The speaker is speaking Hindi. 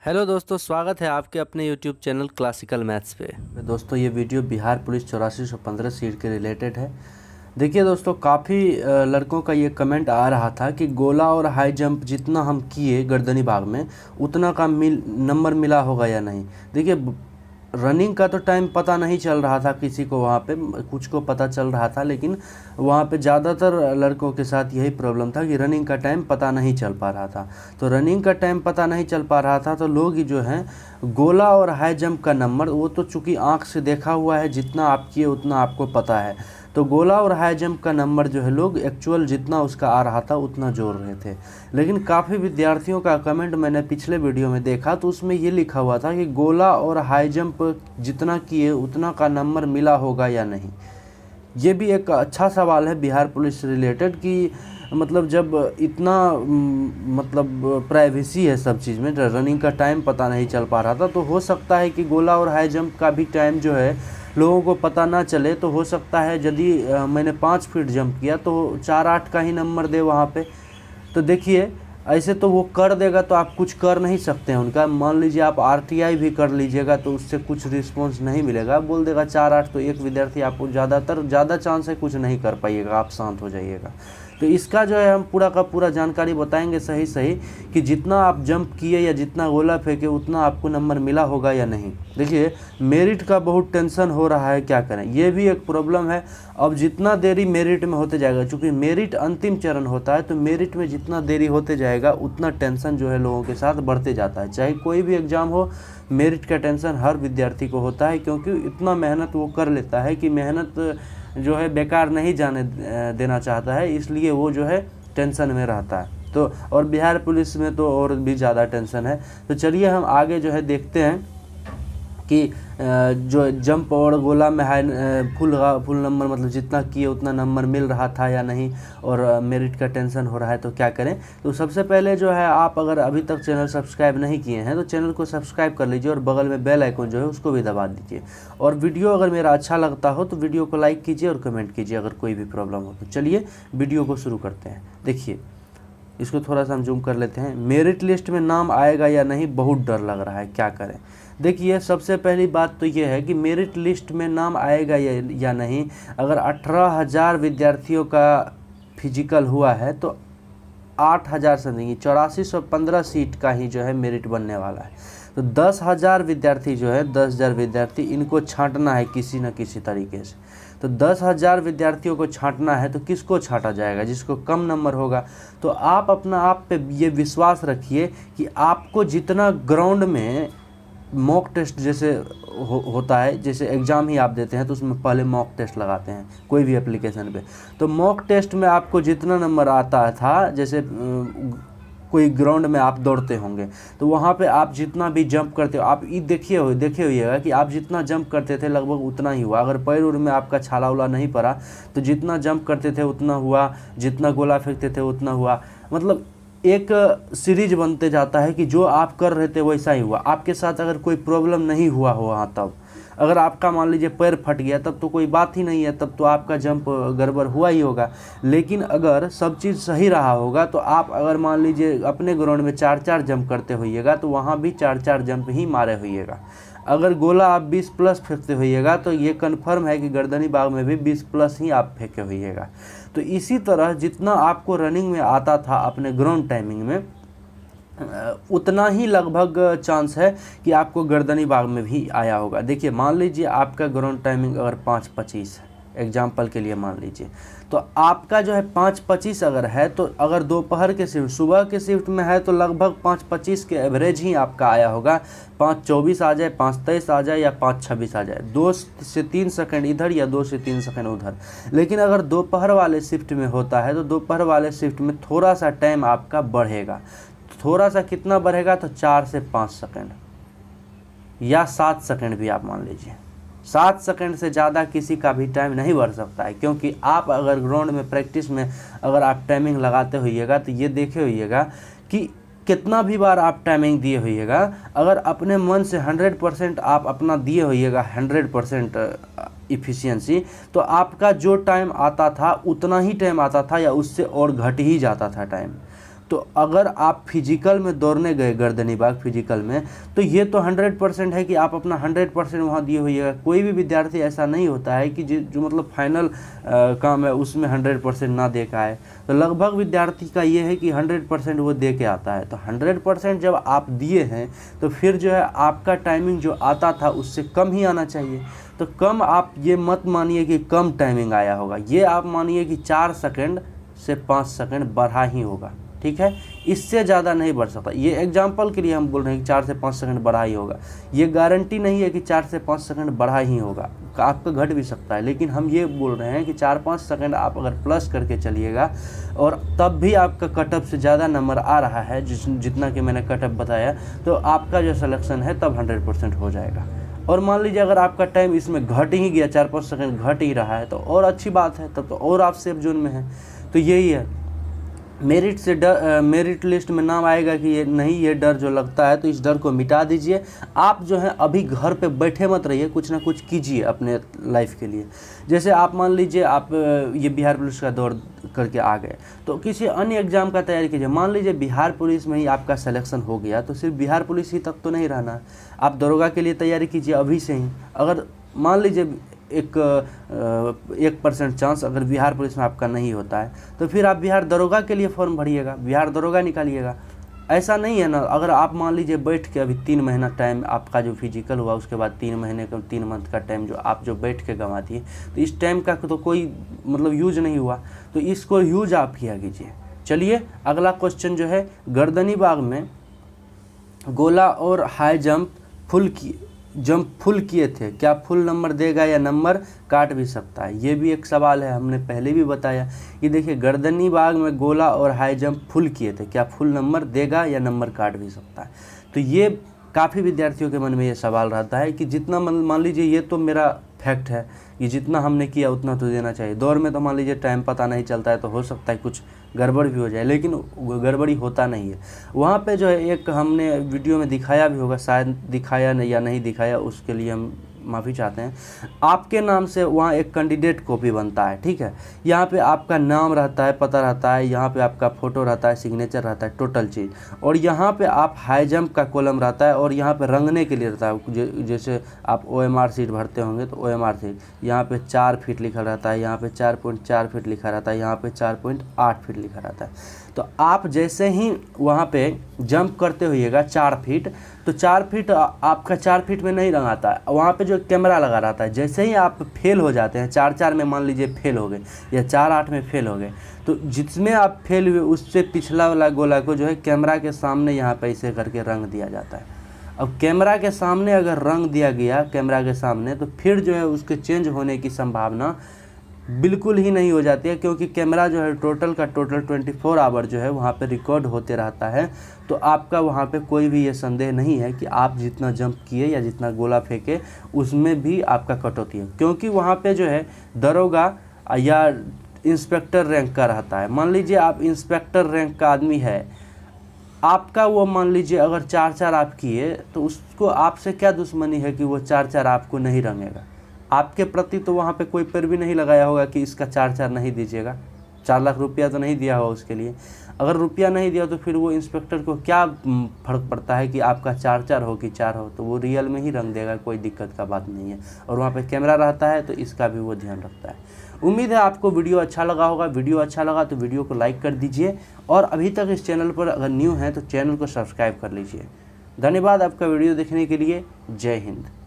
हेलो दोस्तों, स्वागत है आपके अपने यूट्यूब चैनल क्लासिकल मैथ्स पे। दोस्तों ये वीडियो बिहार पुलिस 8415 सीट के रिलेटेड है। देखिए दोस्तों, काफ़ी लड़कों का ये कमेंट आ रहा था कि गोला और हाई जंप जितना हम किए गर्दनी भाग में उतना का नंबर मिला होगा या नहीं। देखिए रनिंग का तो टाइम पता नहीं चल रहा था किसी को, वहाँ पे कुछ को पता चल रहा था, लेकिन वहाँ पे ज़्यादातर लड़कों के साथ यही प्रॉब्लम था कि रनिंग का टाइम पता नहीं चल पा रहा था। तो रनिंग का टाइम पता नहीं चल पा रहा था तो लोग ही जो हैं गोला और हाई जंप का नंबर, वो तो चूँकि आँख से देखा हुआ है, जितना आप किए उतना आपको पता है, तो गोला और हाई जंप का नंबर जो है लोग एक्चुअल जितना उसका आ रहा था उतना जोड़ रहे थे। लेकिन काफ़ी विद्यार्थियों का कमेंट मैंने पिछले वीडियो में देखा तो उसमें ये लिखा हुआ था कि गोला और हाई जंप जितना किए उतना का नंबर मिला होगा या नहीं। ये भी एक अच्छा सवाल है बिहार पुलिस से रिलेटेड कि मतलब जब इतना मतलब प्राइवेसी है सब चीज़ में, रनिंग का टाइम पता नहीं चल पा रहा था, तो हो सकता है कि गोला और हाई जंप का भी टाइम जो है लोगों को पता ना चले। तो हो सकता है यदि मैंने 5 फीट जंप किया तो 4-8 का ही नंबर दे वहाँ पे। तो देखिए ऐसे तो वो कर देगा तो आप कुछ कर नहीं सकते हैं उनका। मान लीजिए आप आरटीआई भी कर लीजिएगा तो उससे कुछ रिस्पॉन्स नहीं मिलेगा, बोल देगा 4-8, तो एक विद्यार्थी आपको ज़्यादा चांस है कुछ नहीं कर पाइएगा, आप शांत हो जाइएगा। तो इसका जो है हम पूरा का पूरा जानकारी बताएंगे सही कि जितना आप जंप किए या जितना गोला फेंके उतना आपको नंबर मिला होगा या नहीं। देखिए मेरिट का बहुत टेंशन हो रहा है, क्या करें, ये भी एक प्रॉब्लम है। अब जितना देरी मेरिट में होते जाएगा, चूँकि मेरिट अंतिम चरण होता है, तो मेरिट में जितना देरी होते जाएगा उतना टेंशन जो है लोगों के साथ बढ़ते जाता है। चाहे कोई भी एग्ज़ाम हो, मेरिट का टेंशन हर विद्यार्थी को होता है, क्योंकि इतना मेहनत वो कर लेता है कि मेहनत जो है बेकार नहीं जाने देना चाहता है, इसलिए वो जो है टेंशन में रहता है। तो और बिहार पुलिस में तो और भी ज़्यादा टेंशन है। तो चलिए हम आगे जो है देखते हैं कि जो जंप और गोला में फुल नंबर मतलब जितना किए उतना नंबर मिल रहा था या नहीं, और मेरिट का टेंशन हो रहा है तो क्या करें। तो सबसे पहले जो है आप अगर अभी तक चैनल सब्सक्राइब नहीं किए हैं तो चैनल को सब्सक्राइब कर लीजिए और बगल में बेल आइकन जो है उसको भी दबा दीजिए। और वीडियो अगर मेरा अच्छा लगता हो तो वीडियो को लाइक कीजिए और कमेंट कीजिए अगर कोई भी प्रॉब्लम हो तो। चलिए वीडियो को शुरू करते हैं। देखिए इसको थोड़ा सा हम जूम कर लेते हैं। मेरिट लिस्ट में नाम आएगा या नहीं, बहुत डर लग रहा है, क्या करें। देखिए सबसे पहली बात तो ये है कि मेरिट लिस्ट में नाम आएगा या नहीं। अगर 18,000 विद्यार्थियों का फिजिकल हुआ है तो 8,000 से नहीं, 8415 सीट का ही जो है मेरिट बनने वाला है। तो 10,000 विद्यार्थी जो है, 10,000 विद्यार्थी, इनको छांटना है किसी न किसी तरीके से। तो 10,000 विद्यार्थियों को छांटना है तो किसको छांटा जाएगा? जिसको कम नंबर होगा। तो आप अपना आप पे ये विश्वास रखिए कि आपको जितना ग्राउंड में मॉक टेस्ट जैसे होता है, जैसे एग्ज़ाम ही आप देते हैं तो उसमें पहले मॉक टेस्ट लगाते हैं कोई भी एप्लीकेशन पे, तो मॉक टेस्ट में आपको जितना नंबर आता था, जैसे कोई ग्राउंड में आप दौड़ते होंगे तो वहाँ पे आप जितना भी जंप करते हो, आप ये देखे होइएगा कि आप जितना जंप करते थे लगभग उतना ही हुआ। अगर पैर उर में आपका छाला उला नहीं पड़ा तो जितना जंप करते थे उतना हुआ, जितना गोला फेंकते थे उतना हुआ। मतलब एक सीरीज बनते जाता है कि जो आप कर रहे थे वैसा ही हुआ। आपके साथ अगर कोई प्रॉब्लम नहीं हुआ हो वहाँ, तब अगर आपका मान लीजिए पैर फट गया तब तो कोई बात ही नहीं है, तब तो आपका जंप गड़बड़ हुआ ही होगा। लेकिन अगर सब चीज़ सही रहा होगा तो आप अगर मान लीजिए अपने ग्राउंड में 4-4 जंप करते होइएगा तो वहाँ भी 4-4 जंप ही मारे होइएगा। अगर गोला आप 20 प्लस फेंकते होइएगा तो ये कन्फर्म है कि गर्दनी बाग में भी 20 प्लस ही आप फेंके होइएगा। तो इसी तरह जितना आपको रनिंग में आता था अपने ग्राउंड टाइमिंग में, उतना ही लगभग चांस है कि आपको गर्दनी बाग में भी आया होगा। देखिए मान लीजिए आपका ग्राउंड टाइमिंग अगर 5:25 है, एग्जाम्पल के लिए मान लीजिए, तो आपका जो है 5:25 अगर है, तो अगर दोपहर के शिफ्ट सुबह के शिफ्ट में है तो लगभग 5:25 के एवरेज ही आपका आया होगा। 5:24 आ जाए, 5:23 आ जाए या 5:26 आ जाए, 2 से 3 सेकंड इधर या 2 से 3 सेकंड उधर। लेकिन अगर दोपहर वाले शिफ्ट में होता है तो दोपहर वाले शिफ्ट में थोड़ा सा टाइम आपका बढ़ेगा। थोड़ा सा कितना बढ़ेगा? तो 4 से 5 सेकंड या 7 सेकंड भी आप मान लीजिए। 7 सेकंड से ज़्यादा किसी का भी टाइम नहीं बढ़ सकता है, क्योंकि आप अगर ग्राउंड में प्रैक्टिस में अगर आप टाइमिंग लगाते होइएगा तो ये देखे होइएगा कि कितना भी बार आप टाइमिंग दिए होइएगा, अगर अपने मन से 100% आप अपना दिए होइएगा 100% इफ़िशियंसी, तो आपका जो टाइम आता था उतना ही टाइम आता था या उससे और घट ही जाता था टाइम। तो अगर आप फिजिकल में दौड़ने गए गर्दनी बाग फिजिकल में, तो ये तो 100% है कि आप अपना 100% वहाँ दिए होइएगा। कोई भी विद्यार्थी ऐसा नहीं होता है कि जो मतलब फाइनल काम है उसमें 100% ना दे के आए। तो लगभग विद्यार्थी का ये है कि 100% वो दे के आता है। तो 100% जब आप दिए हैं तो फिर जो है आपका टाइमिंग जो आता था उससे कम ही आना चाहिए। तो कम आप ये मत मानिए कि कम टाइमिंग आया होगा, ये आप मानिए कि 4 सेकंड से 5 सेकंड बढ़ा ही होगा, ठीक है, इससे ज़्यादा नहीं बढ़ सकता। ये एग्जाम्पल के लिए हम बोल रहे हैं कि 4 से 5 सेकंड बढ़ा ही होगा, ये गारंटी नहीं है कि 4 से 5 सेकंड बढ़ा ही होगा, आपका घट भी सकता है। लेकिन हम ये बोल रहे हैं कि 4-5 सेकंड आप अगर प्लस करके चलिएगा और तब भी आपका कटअप से ज़्यादा नंबर आ रहा है जितना कि मैंने कटअप बताया, तो आपका जो सिलेक्शन है तब 100% हो जाएगा। और मान लीजिए अगर आपका टाइम इसमें घट ही गया, 4-5 सेकंड घट ही रहा है, तो और अच्छी बात है, तब तो और आप सेफ जोन में हैं। तो यही है, मेरिट से मेरिट लिस्ट में नाम आएगा कि ये नहीं, ये डर जो लगता है तो इस डर को मिटा दीजिए। आप जो है अभी घर पे बैठे मत रहिए, कुछ ना कुछ कीजिए अपने लाइफ के लिए। जैसे आप मान लीजिए आप ये बिहार पुलिस का दौड़ करके आ गए, तो किसी अन्य एग्ज़ाम का तैयारी कीजिए। मान लीजिए बिहार पुलिस में ही आपका सिलेक्शन हो गया, तो सिर्फ बिहार पुलिस ही तक तो नहीं रहना, आप दरोगा के लिए तैयारी कीजिए अभी से ही। अगर मान लीजिए 1% चांस अगर बिहार पुलिस में आपका नहीं होता है, तो फिर आप बिहार दरोगा के लिए फॉर्म भरिएगा, बिहार दरोगा निकालिएगा। ऐसा नहीं है ना, अगर आप मान लीजिए बैठ के अभी 3 महीना टाइम आपका जो फिजिकल हुआ, उसके बाद 3 महीने का 3 मंथ का टाइम जो बैठ के गंवा दिए, तो इस टाइम का तो कोई मतलब यूज नहीं हुआ, तो इसको यूज आप किया कीजिए। चलिए अगला क्वेश्चन जो है, गर्दनी बाग में गोला और हाई जंप फुल किए थे, क्या फुल नंबर देगा या नंबर काट भी सकता है? ये भी एक सवाल है, हमने पहले भी बताया कि देखिए गर्दनी बाग में गोला और हाई जंप फुल किए थे, क्या फुल नंबर देगा या नंबर काट भी सकता है? तो ये काफ़ी विद्यार्थियों के मन में ये सवाल रहता है कि जितना मान लीजिए, ये तो मेरा फैक्ट है कि जितना हमने किया उतना तो देना चाहिए। दौड़ में तो मान लीजिए टाइम पता नहीं चलता है, तो हो सकता है कुछ गड़बड़ भी हो जाए, लेकिन गड़बड़ी होता नहीं है। वहाँ पे जो है एक हमने वीडियो में दिखाया भी होगा, शायद दिखाया नहीं या नहीं दिखाया, उसके लिए हम माफ़ी चाहते हैं। आपके नाम से वहाँ एक कैंडिडेट कॉपी बनता है, ठीक है, यहाँ पे आपका नाम रहता है, पता रहता है, यहाँ पे आपका फ़ोटो रहता है, सिग्नेचर रहता है, टोटल चीज़, और यहाँ पे आप हाई जंप का कॉलम रहता है, और यहाँ पे रंगने के लिए रहता है। जैसे आप OMR सीट भरते होंगे तो OMR सीट, यहाँ पे 4 फीट लिखा रहता है, यहाँ पे 4.4 फीट लिखा रहता है, यहाँ पे 4.8 फीट लिखा रहता है। तो आप जैसे ही वहाँ पे जंप करते होइएगा 4 फीट, तो 4 फीट आपका 4 फीट में नहीं रंगाता है, वहाँ पे जो कैमरा लगा रहता है। जैसे ही आप फेल हो जाते हैं, 4-4 में मान लीजिए फेल हो गए, या 4-8 में फेल हो गए, तो जिसमें आप फेल हुए उससे पिछला वाला गोला को जो है कैमरा के सामने यहाँ पे ऐसे करके रंग दिया जाता है। अब कैमरा के सामने अगर रंग दिया गया कैमरा के सामने, तो फिर जो है उसके चेंज होने की संभावना बिल्कुल ही नहीं हो जाती है, क्योंकि कैमरा जो है टोटल 24 आवर जो है वहाँ पे रिकॉर्ड होते रहता है। तो आपका वहाँ पे कोई भी ये संदेह नहीं है कि आप जितना जंप किए या जितना गोला फेंके उसमें भी आपका कटौती है, क्योंकि वहाँ पे जो है दरोगा या इंस्पेक्टर रैंक का रहता है। मान लीजिए आप इंस्पेक्टर रैंक का आदमी है, आपका वो मान लीजिए अगर 4-4 आप किए, तो उसको आपसे क्या दुश्मनी है कि वो 4-4 आपको नहीं रंगेगा? आपके प्रति तो वहाँ पे कोई पैर भी नहीं लगाया होगा कि इसका 4-4 नहीं दीजिएगा। 4 लाख रुपया तो नहीं दिया होगा उसके लिए। अगर रुपया नहीं दिया तो फिर वो इंस्पेक्टर को क्या फ़र्क पड़ता है कि आपका 4-4 हो कि 4 हो, तो वो रियल में ही रंग देगा, कोई दिक्कत का बात नहीं है। और वहाँ पे कैमरा रहता है तो इसका भी वो ध्यान रखता है। उम्मीद है आपको वीडियो अच्छा लगा होगा। वीडियो अच्छा लगा तो वीडियो को लाइक कर दीजिए, और अभी तक इस चैनल पर अगर न्यू हैं तो चैनल को सब्सक्राइब कर लीजिए। धन्यवाद आपका वीडियो देखने के लिए। जय हिंद।